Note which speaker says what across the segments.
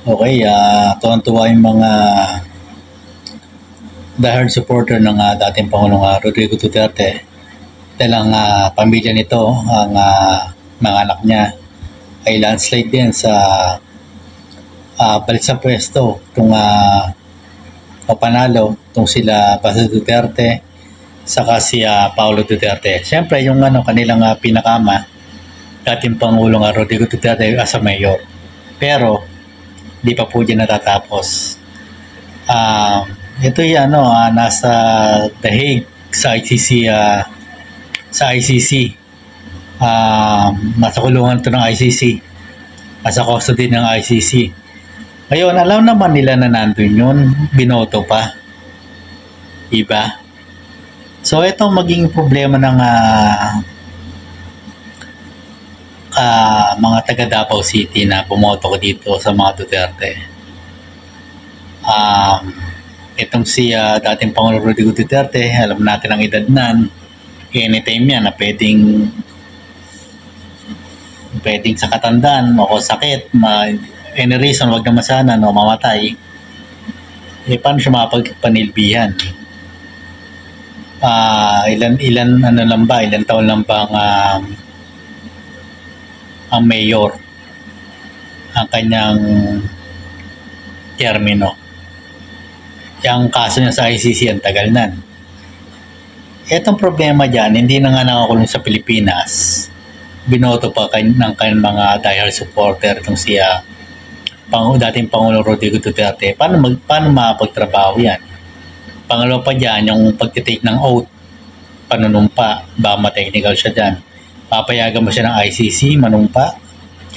Speaker 1: Okay, tuwang-tuwa yung mga diehard supporter ng dating Pangulong Rodrigo Duterte dahil ang pamilya nito, ang mga anak niya ay landslide din sa balik sa pwesto itong panalo itong sila Baste Duterte saka si Paulo Duterte. Siyempre yung kanilang pinakama, dating Pangulong Rodrigo Duterte as a mayor. Pero di pa po dyan natatapos. Ito yung nasa The Hague sa ICC, nasa kulungan ito ng ICC, nasa custody ng ICC. Ngayon, alam naman nila na nandun yun, binoto pa. Diba? So, ito maging problema ng mga taga Davao City na bumoto ko dito sa mga Duterte. Itong si dating Pangulong Rodrigo Duterte, alam natin ang edad nan, anytime yan na pwedeng sa katandaan o sakit, any reason, wag naman sana mamatay. Paano siya makapagpanilbihan? Ilan taon lang ba ang mayor, ang kanyang termino. Yung kaso niya sa ICC, ang tagal na. Etong problema dyan, hindi na nga nakakulong sa Pilipinas. Binoto pa ng kanyang mga diehard supporter itong siya dating Pangulong Rodrigo Duterte. Paano makapagtrabaho yan? Pangalawa pa dyan, yung pagtitake ng oath, panunumpa, ba ma-technical siya dyan. Papayagan mo siya ng ICC, manumpa,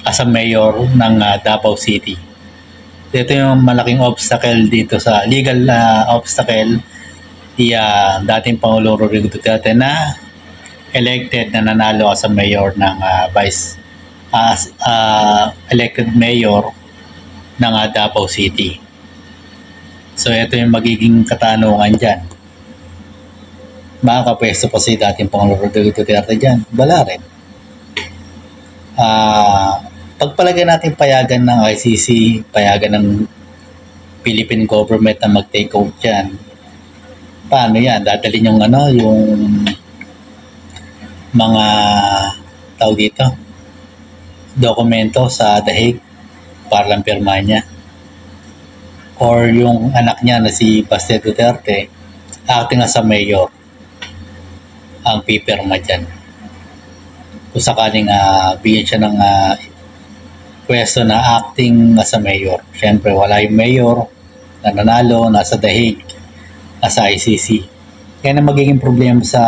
Speaker 1: as a mayor ng Davao City. Ito yung malaking obstacle dito sa legal obstacle dating Pangulong Rodrigo Duterte na elected na nanalo as a mayor ng elected mayor ng Davao City. So ito yung magiging katanungan dyan. Makakapwesto pa si dating Pangulong Rodrigo Duterte dyan? Wala rin. Pagpalagay natin payagan ng ICC, payagan ng Philippine government na mag-take off dyan, paano yan? Dadalhin yung yung mga tao dito, dokumento sa The Hague para lang pirma niya. Or yung anak niya na si Baste Duterte, acting as a mayor, ang pipirma dyan. Kung sakaling bigyan siya ng pwesto na acting as a mayor. Siyempre, wala yung mayor na nanalo, nasa The Hague, nasa ICC. Kaya na magiging problema sa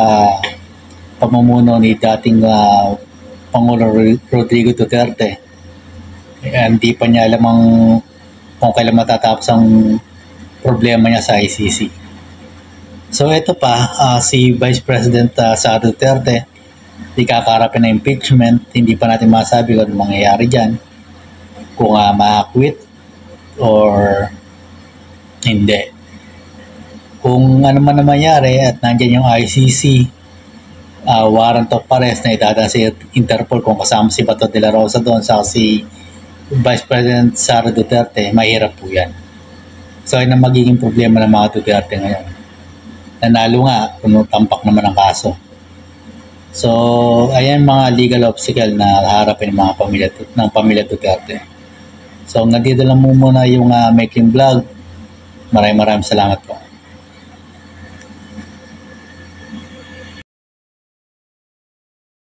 Speaker 1: pamumuno ni dating Pangulong Rodrigo Duterte. Hindi pa niya alam kung kailan matatapos ang problema niya sa ICC. So ito pa, si Vice President Sara Duterte, di kakaharapin na impeachment, hindi pa natin masabi kung ano mangyayari dyan, kung ma-acquit or hindi. Kung ano man na mangyari at nandiyan yung ICC, warrant of arrest na itadala sa Interpol kung kasama si Bato de la Rosa doon sa si Vice President Sara Duterte, mahirap po yan. So yun ang magiging problema ng mga Duterte ngayon. Nanalo nga, kung tampak naman ang kaso. So, ayan mga legal obstacle na harapin ng mga pamilya Duterte. So, hanggang dito lang muna yung making vlog. Maraming salamat po.